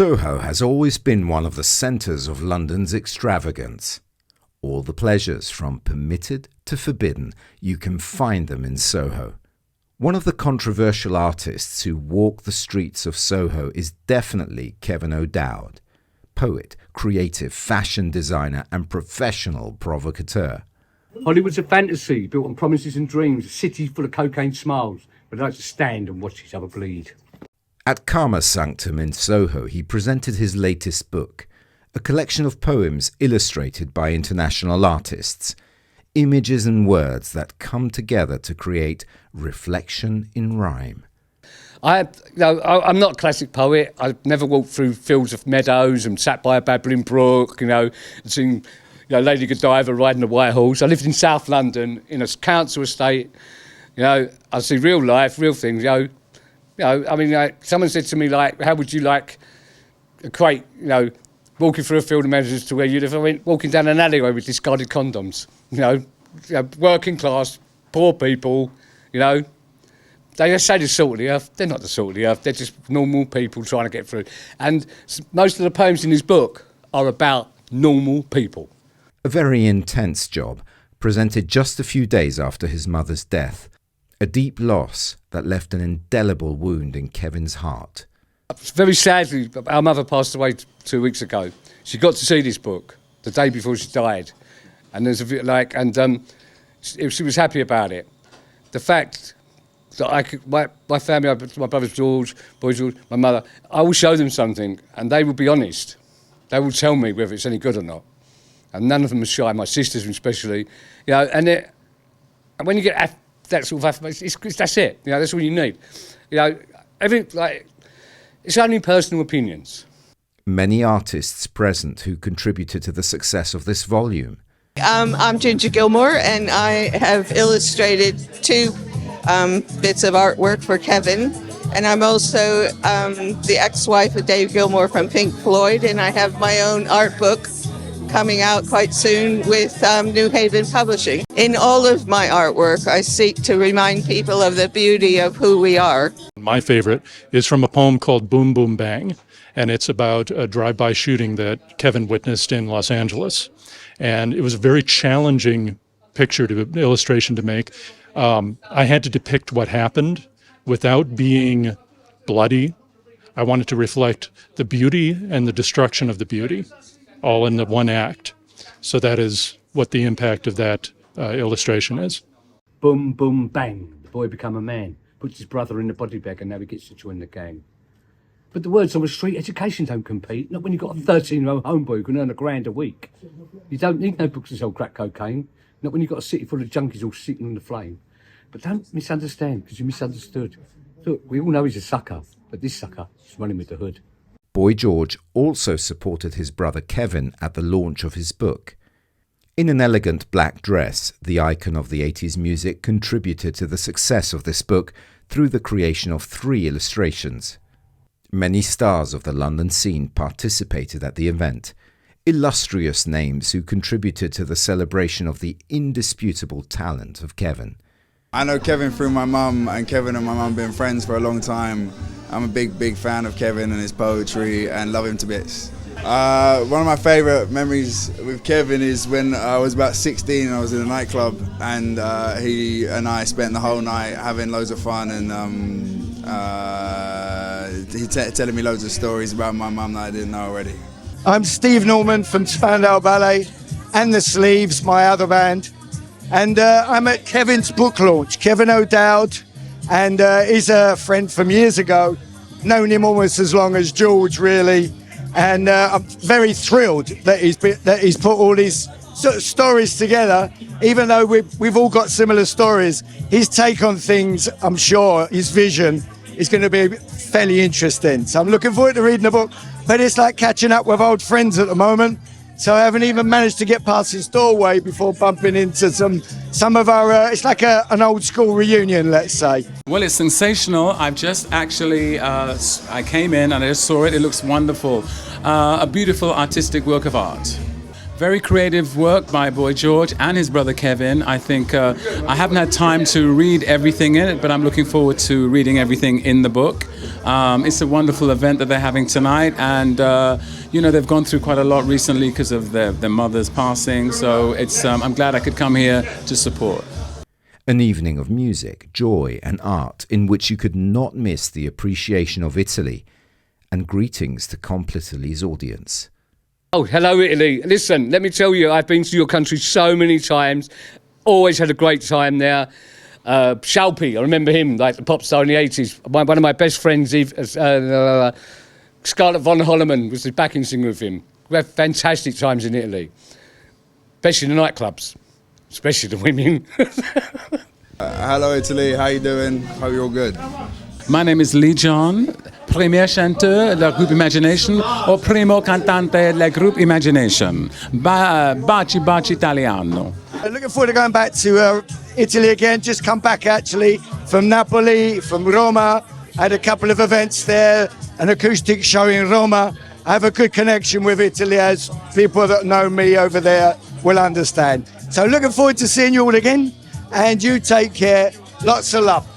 Soho has always been one of the centres of London's extravagance. All the pleasures, from permitted to forbidden, you can find them in Soho. One of the controversial artists who walk the streets of Soho is definitely Kevin O'Dowd, poet, creative, fashion designer and professional provocateur. Hollywood's a fantasy built on promises and dreams, a city full of cocaine smiles, but I like to stand and watch each other bleed. At Karma Sanctum in Soho, he presented his latest book, a collection of poems illustrated by international artists, images and words that come together to create reflection in rhyme. I'm not a classic poet. I've never walked through fields of meadows and sat by a babbling brook, and seen Lady Godiva riding a white horse. I lived in South London in a council estate. I see real life, real things. Someone said to me, how would you equate, walking through a field of meadows to where you live? I went walking down an alleyway with discarded condoms. Working class, poor people. They say the salt of the earth. They're not the salt of the earth. They're just normal people trying to get through. And most of the poems in his book are about normal people. A very intense job, presented just a few days after his mother's death. A deep loss that left an indelible wound in Kevin's heart. Very sadly, our mother passed away 2 weeks ago. She got to see this book the day before she died, and she was happy about it. The fact that my family, my brother's George, boy George, my mother, I will show them something, and they will be honest. They will tell me whether it's any good or not, and none of them are shy. My sisters especially, and when you get that sort of affirmation, that's it. That's all you need. It's only personal opinions. Many artists present who contributed to the success of this volume. I'm Ginger Gilmore, and I have illustrated 2 bits of artwork for Kevin. And I'm also the ex-wife of Dave Gilmore from Pink Floyd, and I have my own art book coming out quite soon with New Haven Publishing. In all of my artwork, I seek to remind people of the beauty of who we are. My favorite is from a poem called Boom Boom Bang, and it's about a drive-by shooting that Kevin witnessed in Los Angeles. And it was a very challenging illustration to make. I had to depict what happened without being bloody. I wanted to reflect the beauty and the destruction of the beauty, all in the one act. So that is what the impact of that illustration is. Boom, boom, bang. The boy become a man. Puts his brother in the body bag and now he gets to join the gang. But the words on the street, education don't compete. Not when you've got a 13-year-old homeboy who can earn £1,000 a week. You don't need no books to sell crack cocaine. Not when you've got a city full of junkies all sitting in the flame. But don't misunderstand, because you misunderstood. Look, we all know he's a sucker, but this sucker is running with the hood. Boy George also supported his brother Kevin at the launch of his book. In an elegant black dress, the icon of the 80s music contributed to the success of this book through the creation of 3 illustrations. Many stars of the London scene participated at the event, illustrious names who contributed to the celebration of the indisputable talent of Kevin. I know Kevin through my mum, and Kevin and my mum have been friends for a long time. I'm a big fan of Kevin and his poetry and love him to bits. One of my favourite memories with Kevin is when I was about 16 and I was in a nightclub, and he and I spent the whole night having loads of fun, and he telling me loads of stories about my mum that I didn't know already. I'm Steve Norman from Spandau Ballet and The Sleeves, my other band. And I'm at Kevin's book launch, Kevin O'Dowd, and he's a friend from years ago. Known him almost as long as George, really. And I'm very thrilled that he's put all these sort of stories together, even though we've all got similar stories. His take on things, I'm sure, his vision is going to be fairly interesting. So I'm looking forward to reading the book, but it's like catching up with old friends at the moment. So I haven't even managed to get past his doorway before bumping into some of our, it's like an old school reunion, let's say. Well, it's sensational. I've just actually, I came in and I just saw it. It looks wonderful. A beautiful artistic work of art. Very creative work by Boy George and his brother Kevin. I think I haven't had time to read everything in it, but I'm looking forward to reading everything in the book. It's a wonderful event that they're having tonight, and they've gone through quite a lot recently because of their mother's passing. So I'm glad I could come here to support. An evening of music, joy and art in which you could not miss the appreciation of Italy, and greetings to Compl Italy's audience. Oh, hello, Italy. Listen, let me tell you, I've been to your country so many times. Always had a great time there. Shalpy, I remember him, like the pop star in the 80s. One of my best friends, Scarlett von Holloman, was the backing singer of him. We had fantastic times in Italy, especially in the nightclubs, especially the women. Hello Italy, how you doing? Hope you're all good. My name is Lee John, premier chanteur del groupe Imagination o primo cantante del groupe Imagination. Baci baci italiano. Looking forward to going back to Italy again. Just come back actually from Napoli, from Roma. Had a couple of events there, an acoustic show in Roma. I have a good connection with Italy, as people that know me over there will understand. So looking forward to seeing you all again, and you take care. Lots of love.